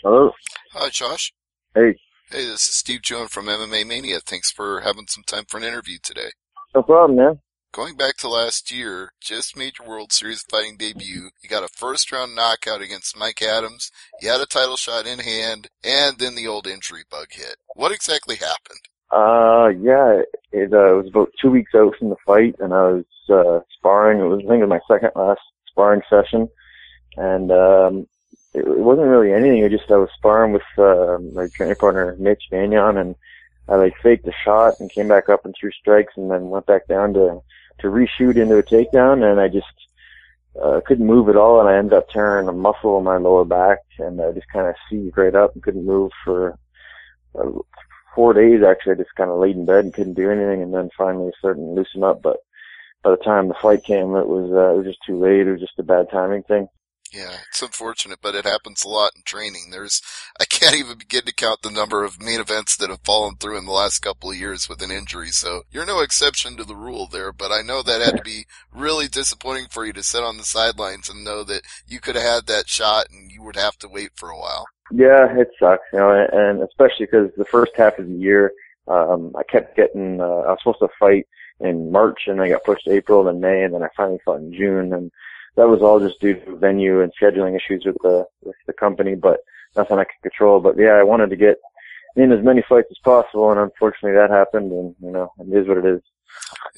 Hello. Hi, Josh. Hey. Hey, this is Steve Jones from MMA Mania. Thanks for having some time for an interview today. No problem, man. Going back to last year, just made your World Series fighting debut. You got a first-round knockout against Mike Adams. You had a title shot in hand, and then the old injury bug hit. What exactly happened? Yeah, it was about 2 weeks out from the fight, and I was sparring. I think it was my second last sparring session, and it wasn't really anything. I was sparring with my training partner Mitch Gagnon, and I faked a shot and came back up and threw strikes, and then went back down to reshoot into a takedown, and I just couldn't move at all, and I ended up tearing a muscle in my lower back, and I just kind of seized right up and couldn't move for 4 days. Actually, I just kind of laid in bed and couldn't do anything, and then finally started to loosen up. But by the time the fight came, it was just too late. It was just a bad timing thing. Yeah, it's unfortunate, but it happens a lot in training. I can't even begin to count the number of main events that have fallen through in the last couple of years with an injury, so you're no exception to the rule there, but I know that had to be really disappointing for you to sit on the sidelines and know that you could have had that shot and you would have to wait for a while. Yeah, it sucks, and especially because the first half of the year, I kept getting, I was supposed to fight in March, and I got pushed to April, then May, and then I finally fought in June, and that was all just due to venue and scheduling issues with the company, but nothing I could control. But yeah, I wanted to get in as many fights as possible, and unfortunately that happened, and it is what it is.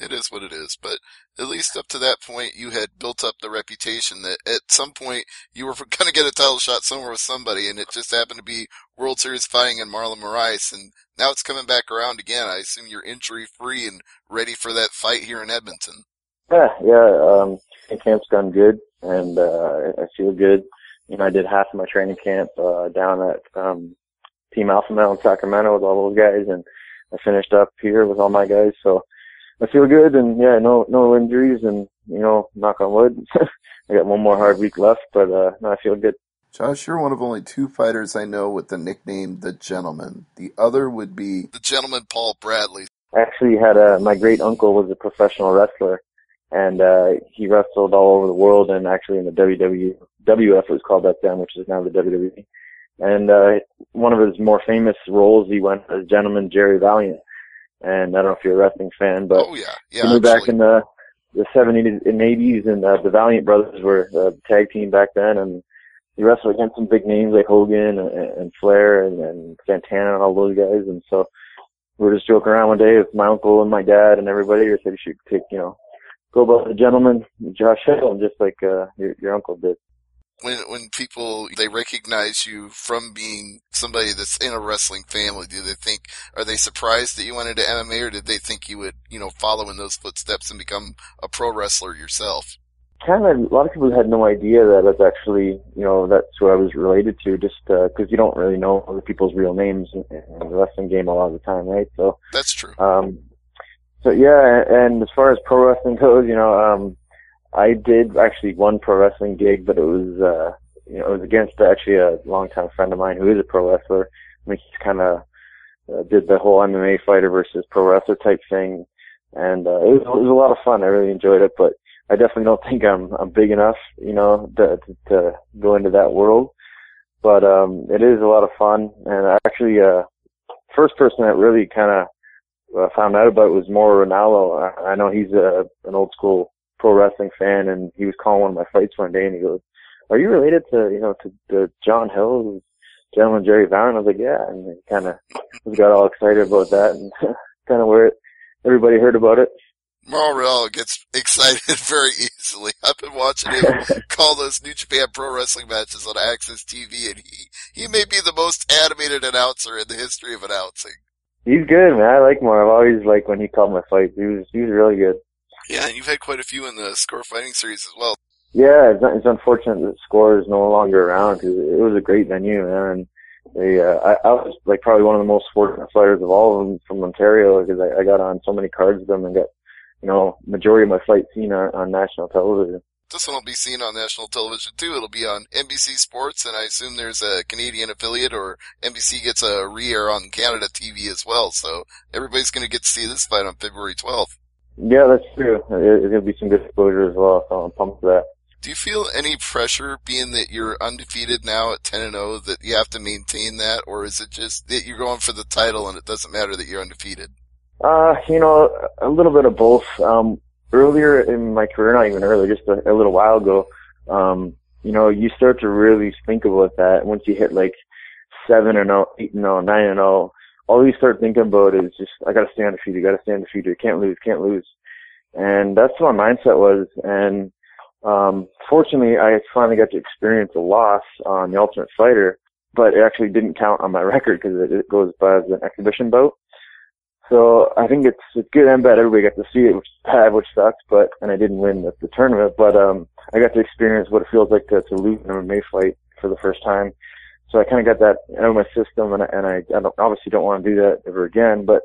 It is what it is, but at least up to that point, you had built up the reputation that at some point you were going to get a title shot somewhere with somebody, and it just happened to be World Series fighting and Marlon Moraes, and now it's coming back around again. I assume you're injury-free and ready for that fight here in Edmonton. Yeah. Training camp's gone good, and I feel good. I did half of my training camp down at Team Alpha Male in Sacramento with all those guys, and I finished up here with all my guys. So I feel good, and yeah, no injuries, and knock on wood. I got one more hard week left, but no, I feel good. Josh, you're one of only two fighters I know with the nickname The Gentleman. The other would be the Gentleman Paul Bradley. I actually had my great uncle was a professional wrestler, and he wrestled all over the world, and actually in the WWF it was called back then, which is now the WWE. And one of his more famous roles, he went as Gentleman Jerry Valiant. And I don't know if you're a wrestling fan, but he moved back in the 70s and 80s, and the Valiant brothers were the tag team back then, and he wrestled against some big names like Hogan and Flair and Santana and all those guys. And so we were just joking around one day with my uncle and my dad and everybody. I said you should go about the Gentleman, Josh Hill, just like your uncle did. When people, they recognize you from being somebody that's in a wrestling family, are they surprised that you went into MMA, or did they think you would, follow in those footsteps and become a pro wrestler yourself? A lot of people had no idea that it's actually, that's who I was related to, just because you don't really know other people's real names in the wrestling game a lot of the time, right? So that's true. So yeah, and as far as pro wrestling goes, I did actually one pro wrestling gig, but it was, it was against actually a longtime friend of mine who is a pro wrestler. I mean, he kind of did the whole MMA fighter versus pro wrestler type thing, and it was a lot of fun. I really enjoyed it, but I definitely don't think I'm big enough, to go into that world. But it is a lot of fun, and actually, first person that really kind of found out about it was Mauro Ranallo. I know he's an old school pro wrestling fan, and he was calling one of my fights one day, and he goes, "Are you related to John Hill, Gentleman Jerry Valiant?" I was like, "Yeah," and he kind of got all excited about that, and kind of where everybody heard about it. Mauro gets excited very easily. I've been watching him call those New Japan Pro Wrestling matches on Access TV, and he may be the most animated announcer in the history of announcing. He's good, man. I like Mauro. I've always liked when he called my fights. He was really good. Yeah, and you've had quite a few in the Score Fighting Series as well. Yeah, it's unfortunate that Score is no longer around, because it was a great venue, man. And I was like probably one of the most fortunate fighters of all of them from Ontario, because I got on so many cards with them and got, majority of my fights seen on national television. This one will be seen on national television too. It'll be on NBC Sports, and I assume there's a Canadian affiliate, or NBC gets a re-air on Canada TV as well. So everybody's going to get to see this fight on February 12th. Yeah, that's true. There'll be some good exposure as well, so I'm pumped for that. Do you feel any pressure, being that you're undefeated now at 10-0, that you have to maintain that, or is it just that you're going for the title and it doesn't matter that you're undefeated? A little bit of both. Earlier in my career, not even earlier, just a little while ago, you start to really think about that. Once you hit like 7-0, 8-0, 9-0, all you start thinking about is just, I gotta stay undefeated, can't lose. And that's what my mindset was. And, fortunately, I finally got to experience a loss on the Ultimate Fighter, but it actually didn't count on my record because it goes by as an exhibition bout. So I think it's good and bad. Everybody got to see it, which is bad, which sucks, and I didn't win the tournament, but, I got to experience what it feels like to lose an MMA fight for the first time. So I kind of got that out of my system, and I obviously don't want to do that ever again, but,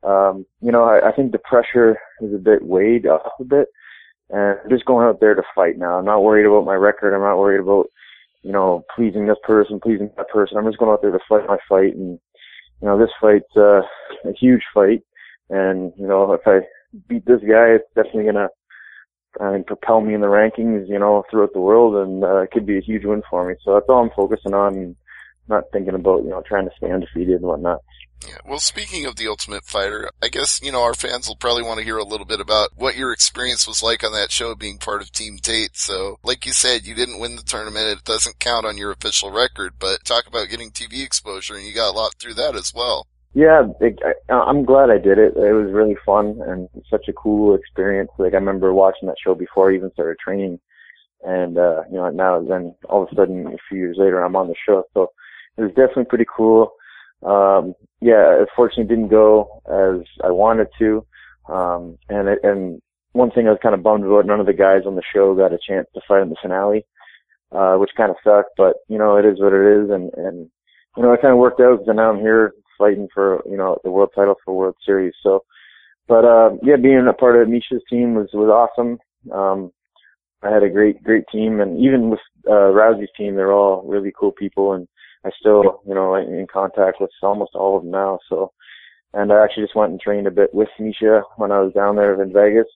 I think the pressure is a bit weighed off a bit, and I'm just going out there to fight now. I'm not worried about my record. I'm not worried about, pleasing this person, pleasing that person. I'm just going out there to fight my fight, and, this fight's a huge fight, and, if I beat this guy, it's definitely gonna propel me in the rankings, throughout the world, and it could be a huge win for me. So that's all I'm focusing on, and not thinking about, trying to stay undefeated and whatnot. Yeah. Well, speaking of the Ultimate Fighter, I guess, our fans will probably want to hear a little bit about what your experience was like on that show being part of Team Tate. So, like you said, you didn't win the tournament. It doesn't count on your official record, but talk about getting TV exposure, and you got a lot through that as well. Yeah, I'm glad I did it. It was really fun and such a cool experience. Like, I remember watching that show before I even started training, and, now then all of a sudden a few years later I'm on the show. So it was definitely pretty cool. It fortunately didn't go as I wanted to. And one thing I was kind of bummed about, none of the guys on the show got a chance to fight in the finale, which kind of sucked, but, it is what it is. And it kind of worked out because now I'm here fighting for, the world title for World Series. So, but, being a part of Miesha's team was awesome. I had a great team, and even with, Rousey's team, they're all really cool people, and I still, in contact with almost all of them now. So, and I actually just went and trained a bit with Miesha when I was down there in Vegas,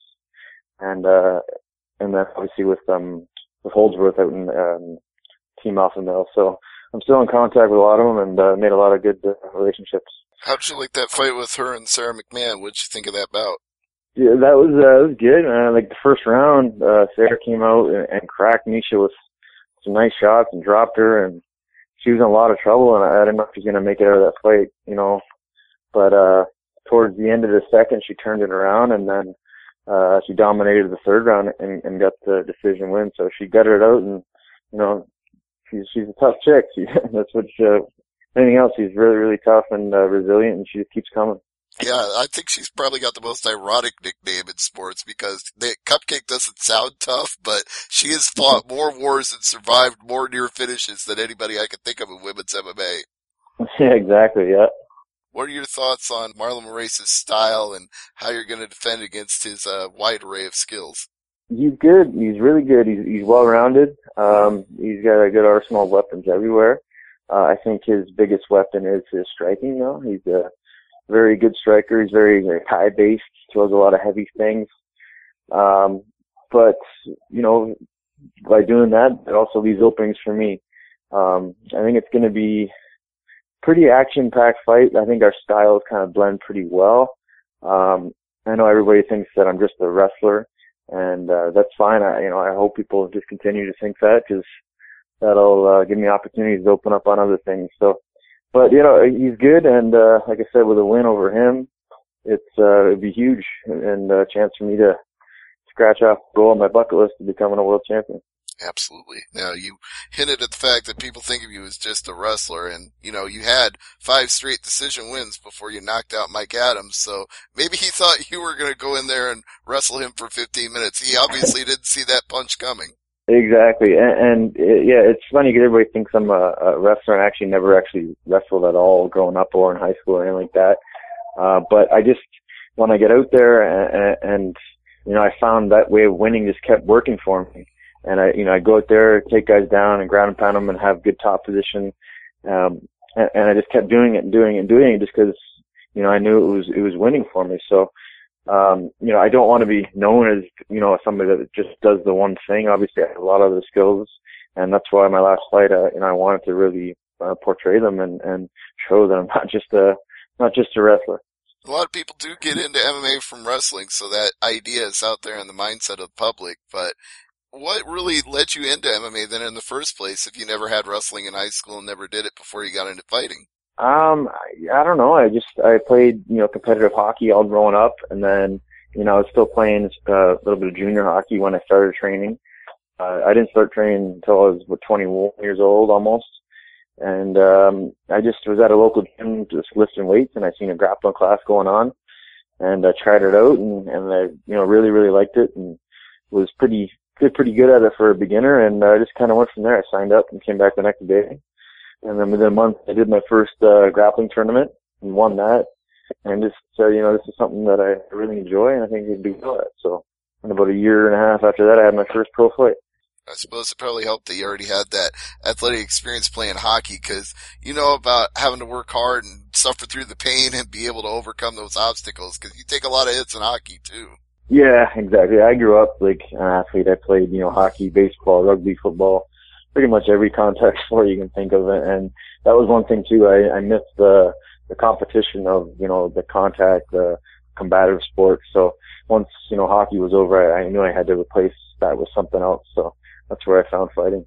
and then obviously with Holdsworth out in, Team Alpha Mill. So I'm still in contact with a lot of them, and made a lot of good relationships. How'd you like that fight with her and Sarah McMahon? What'd you think of that bout? Yeah, that was good. Like the first round, Sarah came out and cracked Miesha with some nice shots and dropped her, and she was in a lot of trouble, and I didn't know if she was going to make it out of that fight, but, towards the end of the second, she turned it around, and then, she dominated the third round and got the decision win. So she gutted it out, and, she's a tough chick. That's what anything else, she's really, really tough and, resilient, and she just keeps coming. Yeah, I think she's probably got the most ironic nickname in sports, because the Cupcake doesn't sound tough, but she has fought more wars and survived more near finishes than anybody I can think of in women's MMA. Yeah, exactly, yeah. What are your thoughts on Marlon Moraes' style and how you're going to defend against his wide array of skills? He's good. He's really good. He's well-rounded. He's got a good arsenal of weapons everywhere. I think his biggest weapon is his striking, though. He's a very good striker. He's very, very high-based, throws a lot of heavy things. But, by doing that, it also leaves openings for me. I think it's going to be pretty action-packed fight. I think our styles kind of blend pretty well. I know everybody thinks that I'm just a wrestler, and that's fine. I hope people just continue to think that, because that'll give me opportunities to open up on other things. So, but he's good, and like I said, with a win over him, it'd be huge, and a chance for me to scratch off a goal on my bucket list to becoming a world champion. Absolutely. Now, you hinted at the fact that people think of you as just a wrestler, and, you had 5 straight decision wins before you knocked out Mike Adams, so maybe he thought you were going to go in there and wrestle him for 15 minutes. He obviously didn't see that punch coming. Exactly. And it's funny because everybody thinks I'm a wrestler, and I actually never wrestled at all growing up or in high school or anything like that. But I just, when I get out there and I found that way of winning just kept working for me. And I go out there, take guys down and ground and pound them and have good top position. And I just kept doing it just because, I knew it was winning for me. So, I don't want to be known as, somebody that just does the one thing. Obviously, I have a lot of the skills, and that's why my last fight, I wanted to really portray them and show that I'm not just a wrestler. A lot of people do get into MMA from wrestling, so that idea is out there in the mindset of the public. But what really led you into MMA then in the first place if you never had wrestling in high school and never did it before you got into fighting? I don't know. I played, competitive hockey all growing up, and then, I was still playing a little bit of junior hockey when I started training. I didn't start training until I was 21 years old almost. And I just was at a local gym just lifting weights, and I seen a grappling class going on, and I tried it out, and I really, really liked it, and was pretty good at it for a beginner, and I just kind of went from there. I signed up and came back the next day, and then within a month I did my first grappling tournament and won that, and just said, this is something that I really enjoy, and I think I'd do well at. So in about a year and a half after that, I had my first pro fight. I suppose it probably helped that you already had that athletic experience playing hockey, because you know about having to work hard and suffer through the pain and be able to overcome those obstacles, because you take a lot of hits in hockey too. Yeah, exactly. I grew up like an athlete. I played, hockey, baseball, rugby, football, pretty much every contact sport you can think of. And that was one thing too. I missed the competition of, the contact, the combative sports. So once, hockey was over, I knew I had to replace that with something else. So that's where I found fighting.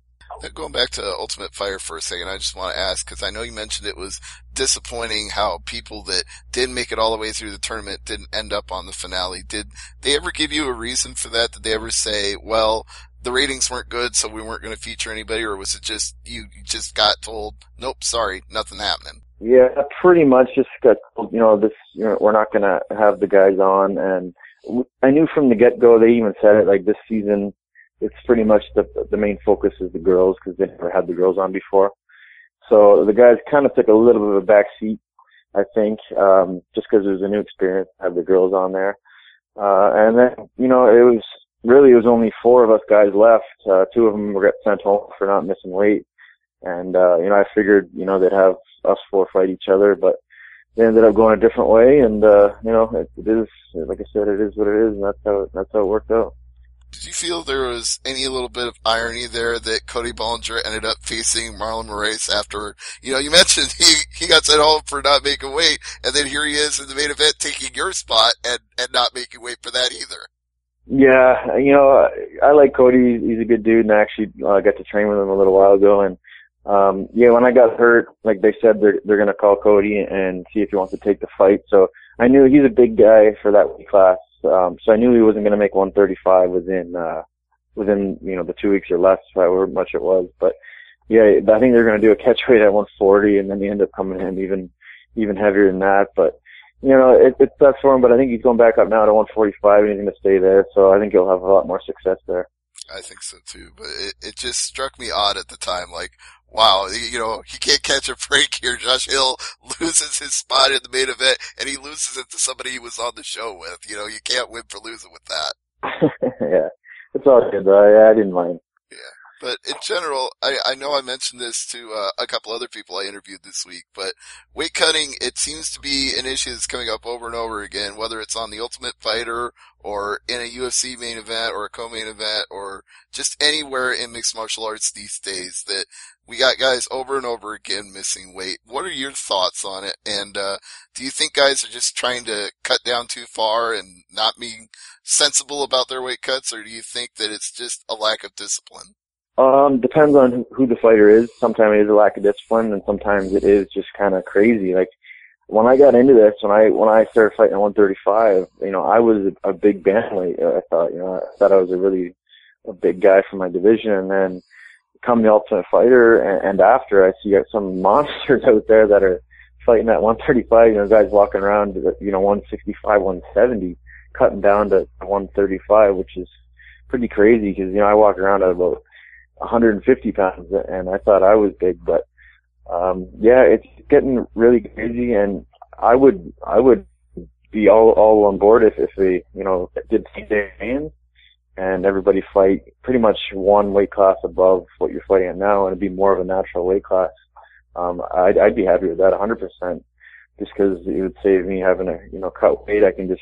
Going back to Ultimate Fighter for a second, I just want to ask, because I know you mentioned it was disappointing how people that didn't make it all the way through the tournament didn't end up on the finale. Did they ever give you a reason for that? Did they ever say, well, the ratings weren't good, so we weren't going to feature anybody, or was it just you just got told, nope, sorry, nothing happening? Yeah, pretty much just got told, we're not going to have the guys on. And I knew from the get-go, they even said it, like, this season, it's pretty much the main focus is the girls, because they never had the girls on before. So the guys kind of took a little bit of a back seat, I think, just because it was a new experience to have the girls on there. And then, it was only 4 of us guys left. 2 of them were get sent home for not missing weight. And, I figured, they'd have us 4 fight each other, but they ended up going a different way. And, it is, like I said, it is what it is, and that's how it worked out. Did you feel there was any little bit of irony there that Cody Bollinger ended up facing Marlon Moraes after, you mentioned he got sent home for not making weight, and then here he is in the main event taking your spot and not making weight for that either? Yeah, I like Cody. He's a good dude, and I actually got to train with him a little while ago. And when I got hurt, like they said, they're going to call Cody and see if he wants to take the fight. So I knew he's a big guy for that weight class. So I knew he wasn't going to make 135 within the 2 weeks or less, however much it was. But yeah, I think they're going to do a catch weight at 140, and then he ended up coming in even heavier than that. But it sucks for him. But I think he's going back up now to 145, and he's going to stay there. So I think he'll have a lot more success there. I think so too. But it just struck me odd at the time, like, wow, he can't catch a break here. Josh Hill loses his spot in the main event, and he loses it to somebody he was on the show with. You can't win for losing with that. Yeah, it's all good, though. I didn't mind. Yeah, but in general, I know I mentioned this to a couple other people I interviewed this week, but weight cutting, it seems to be an issue that's coming up over and over again, whether it's on the Ultimate Fighter or in a UFC main event or a co-main event or just anywhere in mixed martial arts these days, that we got guys over and over again missing weight. What are your thoughts on it? And do you think guys are just trying to cut down too far and not being sensible about their weight cuts, or do you think that it's just a lack of discipline? Depends on who the fighter is. Sometimes it is a lack of discipline, and sometimes it is just kind of crazy. Like, when I got into this, when I started fighting at 135, I was a big bantamweight. I thought I was a big guy for my division, and then come the Ultimate Fighter, and after, I see some monsters out there that are fighting at 135, guys walking around, 165, 170, cutting down to 135, which is pretty crazy, because, I walk around at about 150 pounds, and I thought I was big, but, it's getting really crazy, and I would be all on board if they, did CJ and everybody fight pretty much one weight class above what you're fighting at now, and it'd be more of a natural weight class. I'd be happy with that 100%, just because it would save me having to, cut weight. I can just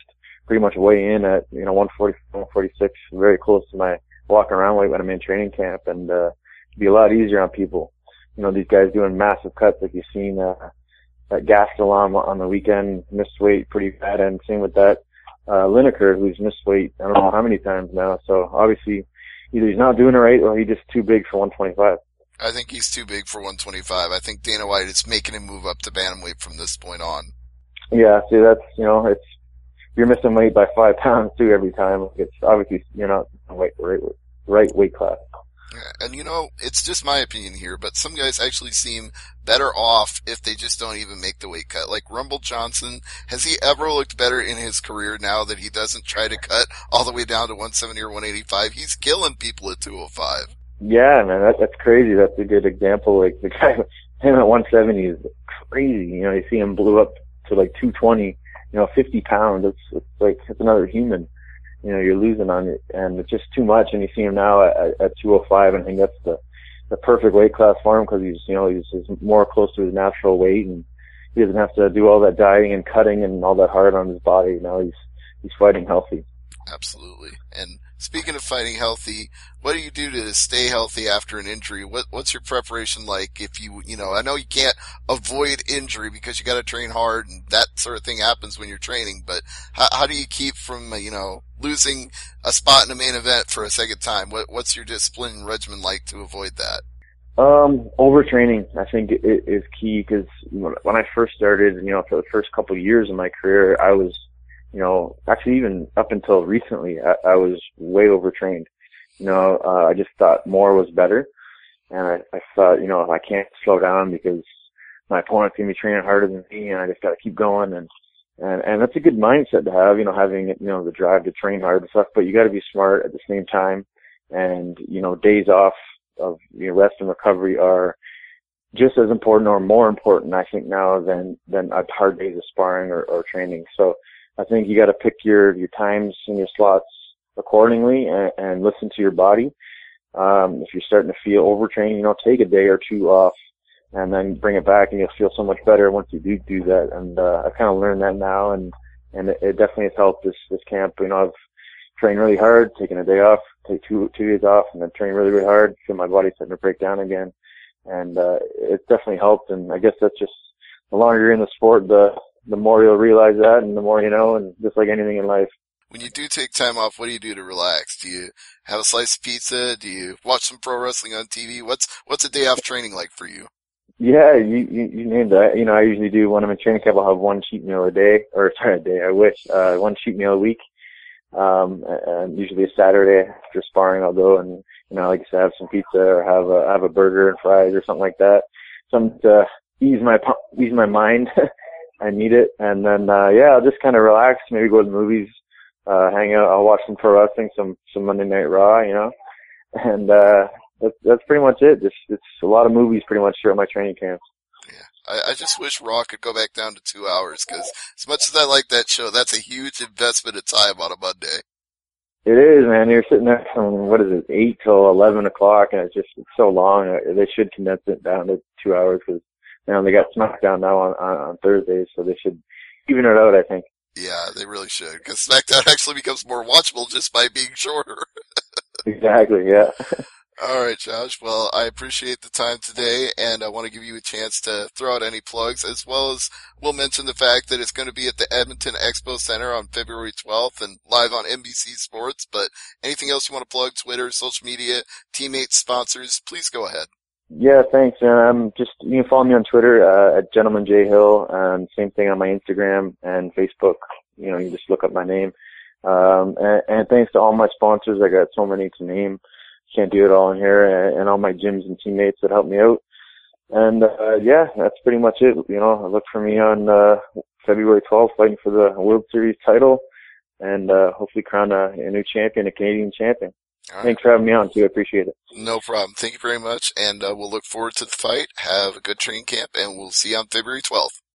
pretty much weigh in at, 140, 146, very close to my walking around weight when I'm in training camp, and it'd be a lot easier on people. These guys doing massive cuts like you've seen that Gastelum on the weekend, missed weight pretty bad, and same with that Lineker, who's missed weight I don't know how many times now. So obviously either he's not doing it right or he's just too big for 125. I think he's too big for 125. I think Dana White is making him move up to bantamweight from this point on. Yeah, see, that's, it's, you're missing weight by 5 pounds too every time. It's obviously you're not right weight class. Yeah, and it's just my opinion here, but some guys actually seem better off if they just don't even make the weight cut. Like Rumble Johnson, has he ever looked better in his career now that he doesn't try to cut all the way down to 170 or 185? He's killing people at 205. Yeah, man, that's crazy. That's a good example. Like the guy, him at 170 is crazy. You see him blew up to like 220, 50 pounds. It's another human. You're losing on it, and it's just too much. And you see him now at 205, and I think that's the perfect weight class for him because he's more close to his natural weight, and he doesn't have to do all that dieting and cutting and all that hard on his body. Now he's fighting healthy. Absolutely. And speaking of fighting healthy, what do you do to stay healthy after an injury? What's your preparation like? If I know you can't avoid injury because you got to train hard and that sort of thing happens when you're training, but how do you keep from, losing a spot in a main event for a second time? What's your discipline regimen like to avoid that? Overtraining, I think is key because when I first started, for the first couple of years of my career, I was, actually even up until recently, I was way overtrained. I just thought more was better. And I thought, I can't slow down because my opponent's going to be training harder than me and I just got to keep going. And that's a good mindset to have, having, the drive to train hard and stuff, but you got to be smart at the same time. And, days off of rest and recovery are just as important or more important, I think, now than a hard days of sparring or training. So I think you got to pick your times and your slots accordingly and listen to your body. If you're starting to feel overtrained, take a day or two off and then bring it back and you'll feel so much better once you do that. And, I've kind of learned that now and it definitely has helped this camp. I've trained really hard, taken a day off, take two days off and then train really, really hard, feel my body starting to break down again. And, it's definitely helped. And I guess that's just the longer you're in the sport, the more you'll realize that and the more you know, and just like anything in life. When you do take time off, what do you do to relax? Do you have a slice of pizza? Do you watch some pro wrestling on TV? What's a day off training like for you? Yeah, you named it. I usually do when I'm in training camp, I'll have one cheat meal a day, I wish, one cheat meal a week. And usually a Saturday after sparring, I'll go and, like I said, have some pizza or have a burger and fries or something like that. Something to ease my mind. I need it. And then, I'll just kind of relax, maybe go to the movies, hang out. I'll watch some pro wrestling, some Monday Night Raw, and, that's pretty much it. It's a lot of movies pretty much throughout my training camps. Yeah. I just wish Raw could go back down to 2 hours because as much as I like that show, that's a huge investment of time on a Monday. It is, man. You're sitting there from, 8 till 11 o'clock and it's so long. They should condense it down to 2 hours because, they got SmackDown now on Thursdays, so they should even it out, I think. Yeah, they really should because SmackDown actually becomes more watchable just by being shorter. Exactly, yeah. All right, Josh. Well, I appreciate the time today, and I want to give you a chance to throw out any plugs, as well as we'll mention the fact that it's going to be at the Edmonton Expo Center on February 12th and live on NBC Sports. But anything else you want to plug, Twitter, social media, teammates, sponsors, please go ahead. Yeah, thanks. You can follow me on Twitter, at Gentleman J Hill, and same thing on my Instagram and Facebook. You just look up my name. And thanks to all my sponsors. I got so many to name. Can't do it all in here, and all my gyms and teammates that help me out. And, that's pretty much it. Look for me on, February 12th fighting for the World Series title and, hopefully crown a new champion, a Canadian champion. Right. Thanks for having me on too. I appreciate it. No problem. Thank you very much. And, we'll look forward to the fight. Have a good training camp and we'll see you on February 12th.